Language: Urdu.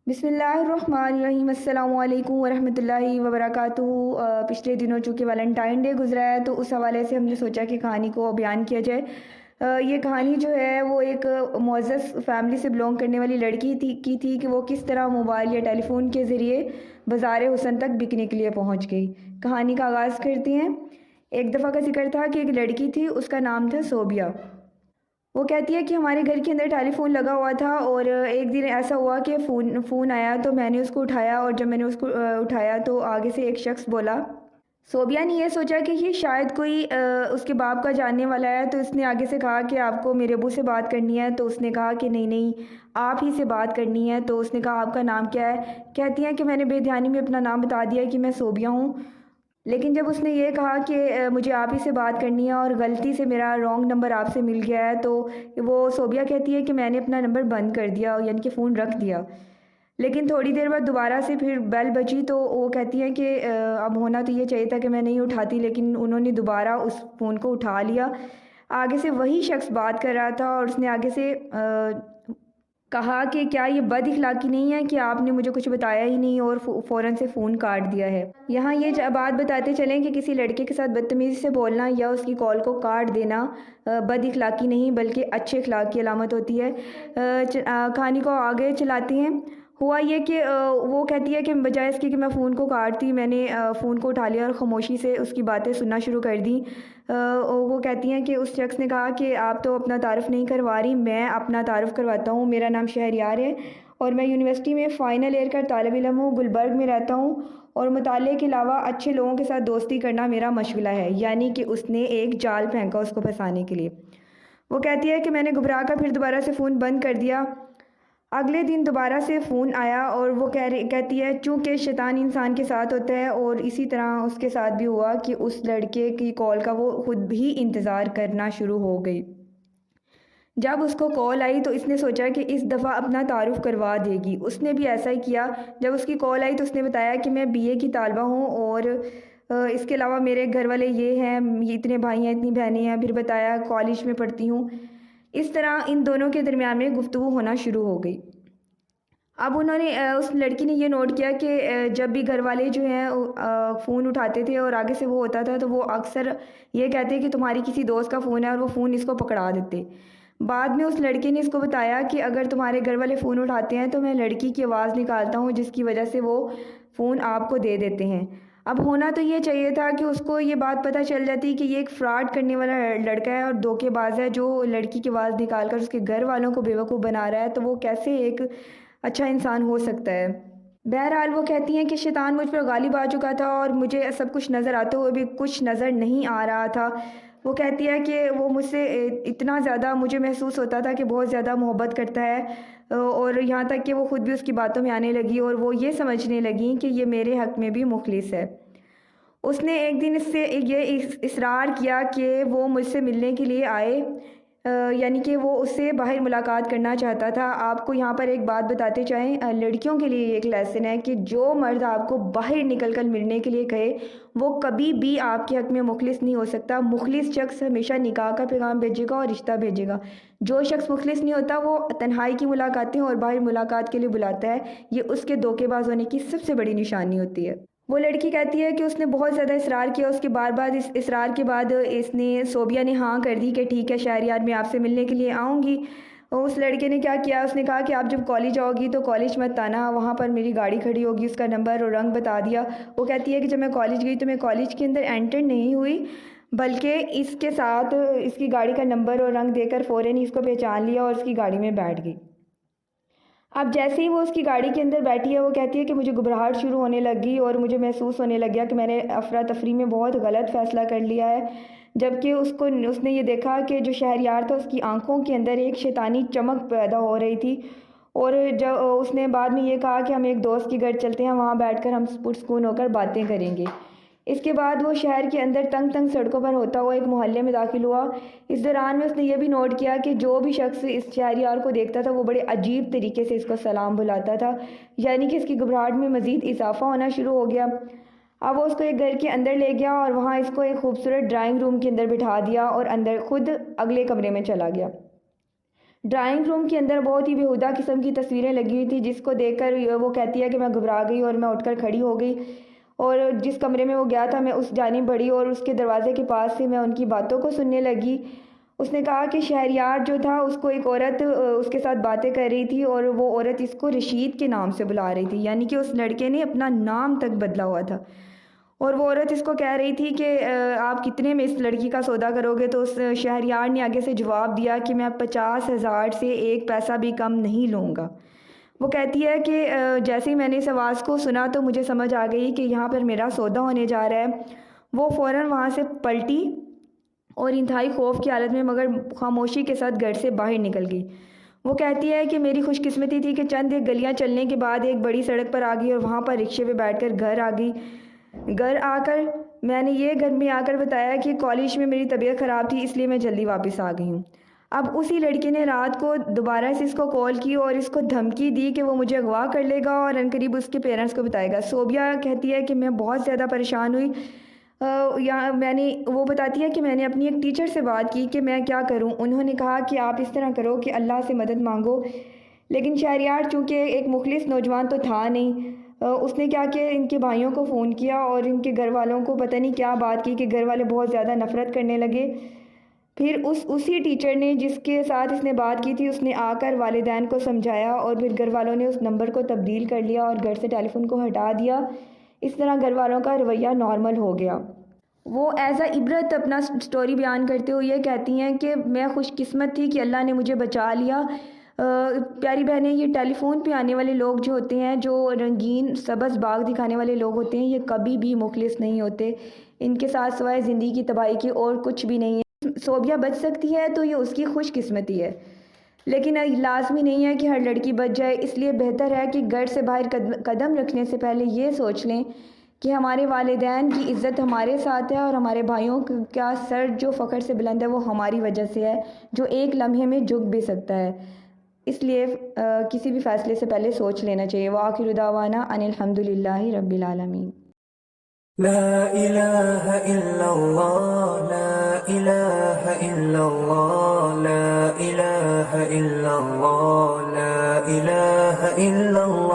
بسم اللہ الرحمن الرحیم۔ السلام علیکم ورحمۃ اللہ وبرکاتہ۔ پچھلے دنوں چونکہ ویلنٹائن ڈے گزرا ہے تو اس حوالے سے ہم نے سوچا کہ کہانی کو بیان کیا جائے۔ یہ کہانی جو ہے وہ ایک معزز فیملی سے بلونگ کرنے والی لڑکی تھی کہ وہ کس طرح موبائل یا ٹیلی فون کے ذریعے بازار حسن تک بکنے کے لیے پہنچ گئی۔ کہانی کا آغاز کرتے ہیں۔ ایک دفعہ کا ذکر تھا کہ ایک لڑکی تھی، اس کا نام تھا صوبیہ۔ وہ کہتی ہے کہ ہمارے گھر کے اندر ٹیلی فون لگا ہوا تھا اور ایک دن ایسا ہوا کہ فون آیا تو میں نے اس کو اٹھایا، اور جب میں نے اس کو اٹھایا تو آگے سے ایک شخص بولا۔ صوبیہ نے یہ سوچا کہ یہ شاید کوئی اس کے باپ کا جاننے والا ہے، تو اس نے آگے سے کہا کہ آپ کو میرے ابو سے بات کرنی ہے، تو اس نے کہا کہ نہیں نہیں آپ ہی سے بات کرنی ہے۔ تو اس نے کہا آپ کا نام کیا ہے؟ کہتی ہیں کہ میں نے بے دھیانی میں اپنا نام بتا دیا کہ میں صوبیہ ہوں، لیکن جب اس نے یہ کہا کہ مجھے آپ ہی سے بات کرنی ہے اور غلطی سے میرا رانگ نمبر آپ سے مل گیا ہے، تو وہ صوبیہ کہتی ہے کہ میں نے اپنا نمبر بند کر دیا، یعنی کہ فون رکھ دیا۔ لیکن تھوڑی دیر بعد دوبارہ سے پھر بیل بجی تو وہ کہتی ہیں کہ اب ہونا تو یہ چاہیے تھا کہ میں نہیں اٹھاتی، لیکن انہوں نے دوبارہ اس فون کو اٹھا لیا۔ آگے سے وہی شخص بات کر رہا تھا اور اس نے آگے سے کہا کہ کیا یہ بد اخلاقی نہیں ہے کہ آپ نے مجھے کچھ بتایا ہی نہیں اور فوراً سے فون کاٹ دیا ہے۔ یہاں یہ بات بتاتے چلیں کہ کسی لڑکے کے ساتھ بدتمیزی سے بولنا یا اس کی کال کو کاٹ دینا بد اخلاقی نہیں بلکہ اچھے اخلاق کی علامت ہوتی ہے۔ کہانی کو آگے چلاتے ہیں۔ ہوا یہ کہ وہ کہتی ہے کہ بجائے اس کے کہ میں فون کو کاٹتی، میں نے فون کو اٹھا لیا اور خاموشی سے اس کی باتیں سننا شروع کر دیں۔ وہ کہتی ہیں کہ اس شخص نے کہا کہ آپ تو اپنا تعارف نہیں کروا رہی، میں اپنا تعارف کرواتا ہوں۔ میرا نام شہریار ہے اور میں یونیورسٹی میں فائنل ایئر کا طالب علم ہوں، گلبرگ میں رہتا ہوں، اور مطالعے کے علاوہ اچھے لوگوں کے ساتھ دوستی کرنا میرا مشغلہ ہے۔ یعنی کہ اس نے ایک جال پھینکا اس کو پھنسانے کے لیے۔ وہ کہتی ہے کہ میں نے گھبرا کر پھر دوبارہ سے فون بند کر دیا۔ اگلے دن دوبارہ سے فون آیا اور وہ کہتی ہے چونکہ شیطان انسان کے ساتھ ہوتا ہے، اور اسی طرح اس کے ساتھ بھی ہوا کہ اس لڑکے کی کال کا وہ خود بھی انتظار کرنا شروع ہو گئی۔ جب اس کو کال آئی تو اس نے سوچا کہ اس دفعہ اپنا تعارف کروا دے گی۔ اس نے بھی ایسا ہی کیا۔ جب اس کی کال آئی تو اس نے بتایا کہ میں BA کی طالبہ ہوں اور اس کے علاوہ میرے گھر والے یہ ہیں، یہ اتنے بھائی ہیں، اتنی بہنیں ہیں، پھر بتایا کالج میں پڑھتی ہوں۔ اس طرح ان دونوں کے درمیان میں گفتگو ہونا شروع ہو گئی۔ اب انہوں نے اس لڑکی نے یہ نوٹ کیا کہ جب بھی گھر والے جو ہیں فون اٹھاتے تھے اور آگے سے وہ ہوتا تھا تو وہ اکثر یہ کہتے کہ تمہاری کسی دوست کا فون ہے، اور وہ فون اس کو پکڑا دیتے۔ بعد میں اس لڑکے نے اس کو بتایا کہ اگر تمہارے گھر والے فون اٹھاتے ہیں تو میں لڑکی کی آواز نکالتا ہوں، جس کی وجہ سے وہ فون آپ کو دے دیتے ہیں۔ اب ہونا تو یہ چاہیے تھا کہ اس کو یہ بات پتہ چل جاتی کہ یہ ایک فراڈ کرنے والا لڑکا ہے اور دھوکے باز ہے جو لڑکی کی آواز نکال کر اس کے گھر والوں کو بیوقوف بنا رہا ہے، تو وہ کیسے ایک اچھا انسان ہو سکتا ہے۔ بہرحال وہ کہتی ہیں کہ شیطان مجھ پر غالب آ چکا تھا اور مجھے سب کچھ نظر آتے ہوئے بھی کچھ نظر نہیں آ رہا تھا۔ وہ کہتی ہے کہ وہ مجھ سے اتنا زیادہ مجھے محسوس ہوتا تھا کہ بہت زیادہ محبت کرتا ہے، اور یہاں تک کہ وہ خود بھی اس کی باتوں میں آنے لگی اور وہ یہ سمجھنے لگی کہ یہ میرے حق میں بھی مخلص ہے۔ اس نے ایک دن اس سے یہ اصرار کیا کہ وہ مجھ سے ملنے کے لیے آئے، یعنی کہ وہ اس سے باہر ملاقات کرنا چاہتا تھا۔ آپ کو یہاں پر ایک بات بتاتے چاہیں، لڑکیوں کے لیے ایک لیسن ہے کہ جو مرد آپ کو باہر نکل کر ملنے کے لیے کہے وہ کبھی بھی آپ کے حق میں مخلص نہیں ہو سکتا۔ مخلص شخص ہمیشہ نکاح کا پیغام بھیجے گا اور رشتہ بھیجے گا۔ جو شخص مخلص نہیں ہوتا وہ تنہائی کی ملاقاتیں اور باہر ملاقات کے لیے بلاتا ہے، یہ اس کے دھوکے باز ہونے کی سب سے بڑی نشانی ہوتی ہے۔ وہ لڑکی کہتی ہے کہ اس نے بہت زیادہ اصرار کیا، اس کے بار بار اس اصرار کے بعد صوبیہ نے ہاں کر دی کہ ٹھیک ہے شہریار، میں آپ سے ملنے کے لیے آؤں گی۔ اس لڑکے نے کیا کیا، اس نے کہا کہ آپ جب کالج آؤ گی تو کالج مت آنا، وہاں پر میری گاڑی کھڑی ہوگی، اس کا نمبر اور رنگ بتا دیا۔ وہ کہتی ہے کہ جب میں کالج گئی تو میں کالج کے اندر انٹر نہیں ہوئی، بلکہ اس کے ساتھ اس کی گاڑی کا نمبر اور رنگ دے کر فوراً ہی اس کو پہچان لیا اور اس کی گاڑی میں بیٹھ گئی۔ اب جیسے ہی وہ اس کی گاڑی کے اندر بیٹھی ہے وہ کہتی ہے کہ مجھے گھبراہٹ شروع ہونے لگی اور مجھے محسوس ہونے لگ گیا کہ میں نے افراتفری میں بہت غلط فیصلہ کر لیا ہے، جبکہ اس نے یہ دیکھا کہ جو شہریار تھا اس کی آنکھوں کے اندر ایک شیطانی چمک پیدا ہو رہی تھی، اور جب اس نے بعد میں یہ کہا کہ ہم ایک دوست کے گھر چلتے ہیں، وہاں بیٹھ کر ہم پرسکون ہو کر باتیں کریں گے۔ اس کے بعد وہ شہر کے اندر تنگ تنگ سڑکوں پر ہوتا ہوا ایک محلے میں داخل ہوا۔ اس دوران میں اس نے یہ بھی نوٹ کیا کہ جو بھی شخص اس شہریار کو دیکھتا تھا وہ بڑے عجیب طریقے سے اس کو سلام بلاتا تھا، یعنی کہ اس کی گھبراہٹ میں مزید اضافہ ہونا شروع ہو گیا۔ اب وہ اس کو ایک گھر کے اندر لے گیا اور وہاں اس کو ایک خوبصورت ڈرائنگ روم کے اندر بٹھا دیا اور اندر خود اگلے کمرے میں چلا گیا۔ ڈرائنگ روم کے اندر بہت ہی بیہودہ قسم کی تصویریں لگی ہوئی تھی، جس کو دیکھ کر وہ کہتی ہے کہ میں گھبرا گئی اور میں اٹھ کر کھڑی ہو گئی، اور جس کمرے میں وہ گیا تھا میں اس جانب بڑھی اور اس کے دروازے کے پاس سے میں ان کی باتوں کو سننے لگی۔ اس نے کہا کہ شہریار جو تھا اس کو ایک عورت اس کے ساتھ باتیں کر رہی تھی، اور وہ عورت اس کو رشید کے نام سے بلا رہی تھی، یعنی کہ اس لڑکے نے اپنا نام تک بدلا ہوا تھا، اور وہ عورت اس کو کہہ رہی تھی کہ آپ کتنے میں اس لڑکی کا سودا کرو گے؟ تو اس شہریار نے آگے سے جواب دیا کہ میں 50,000 سے ایک پیسہ بھی کم نہیں لوں گا۔ وہ کہتی ہے کہ جیسے ہی میں نے اس آواز کو سنا تو مجھے سمجھ آ گئی کہ یہاں پر میرا سودا ہونے جا رہا ہے۔ وہ فوراً وہاں سے پلٹی اور انتہائی خوف کی حالت میں مگر خاموشی کے ساتھ گھر سے باہر نکل گئی۔ وہ کہتی ہے کہ میری خوش قسمتی تھی کہ چند ایک گلیاں چلنے کے بعد ایک بڑی سڑک پر آ گئی اور وہاں پر رکشے پہ بیٹھ کر گھر آ گئی۔ گھر آ کر میں نے یہ گھر میں آ کر بتایا کہ کالج میں میری طبیعت خراب تھی، اس لیے میں جلدی واپس آ گئی ہوں۔ اب اسی لڑکی نے رات کو دوبارہ سے اس کو کال کی اور اس کو دھمکی دی کہ وہ مجھے اغوا کر لے گا اور عنقریب اس کے پیرنٹس کو بتائے گا۔ صوبیہ کہتی ہے کہ میں بہت زیادہ پریشان ہوئی، وہ بتاتی ہے کہ میں نے اپنی ایک ٹیچر سے بات کی کہ میں کیا کروں۔ انہوں نے کہا کہ آپ اس طرح کرو کہ اللہ سے مدد مانگو، لیکن شہریار چونکہ ایک مخلص نوجوان تو تھا نہیں، اس نے کیا کہ ان کے بھائیوں کو فون کیا اور ان کے گھر والوں کو پتہ نہیں کیا بات کی کہ گھر والے بہت زیادہ نفرت کرنے لگے۔ پھر اسی ٹیچر نے جس کے ساتھ اس نے بات کی تھی اس نے آ کر والدین کو سمجھایا، اور پھر گھر والوں نے اس نمبر کو تبدیل کر لیا اور گھر سے ٹیلی فون کو ہٹا دیا۔ اس طرح گھر والوں کا رویہ نارمل ہو گیا۔ وہ ایز اے عبرت اپنا سٹوری بیان کرتے ہوئے یہ کہتی ہیں کہ میں خوش قسمت تھی کہ اللہ نے مجھے بچا لیا۔ پیاری بہنیں، یہ ٹیلی فون پہ آنے والے لوگ جو ہوتے ہیں، جو رنگین سبز باغ دکھانے والے لوگ ہوتے ہیں، یہ کبھی بھی مخلص نہیں ہوتے۔ ان کے ساتھ سوائے زندگی کی تباہی کی اور کچھ بھی نہیں ہے۔ صوبیہ بچ سکتی ہے تو یہ اس کی خوش قسمتی ہے، لیکن لازمی نہیں ہے کہ ہر لڑکی بچ جائے۔ اس لیے بہتر ہے کہ گھر سے باہر قدم رکھنے سے پہلے یہ سوچ لیں کہ ہمارے والدین کی عزت ہمارے ساتھ ہے، اور ہمارے بھائیوں کا سر جو فخر سے بلند ہے وہ ہماری وجہ سے ہے، جو ایک لمحے میں جھک بھی سکتا ہے۔ اس لیے کسی بھی فیصلے سے پہلے سوچ لینا چاہیے۔ وآخر دعوانا ان الحمد للہ رب العالمین۔ لا إله إلا الله، لا إله إلا الله، لا إله إلا الله، لا إله إلا الله۔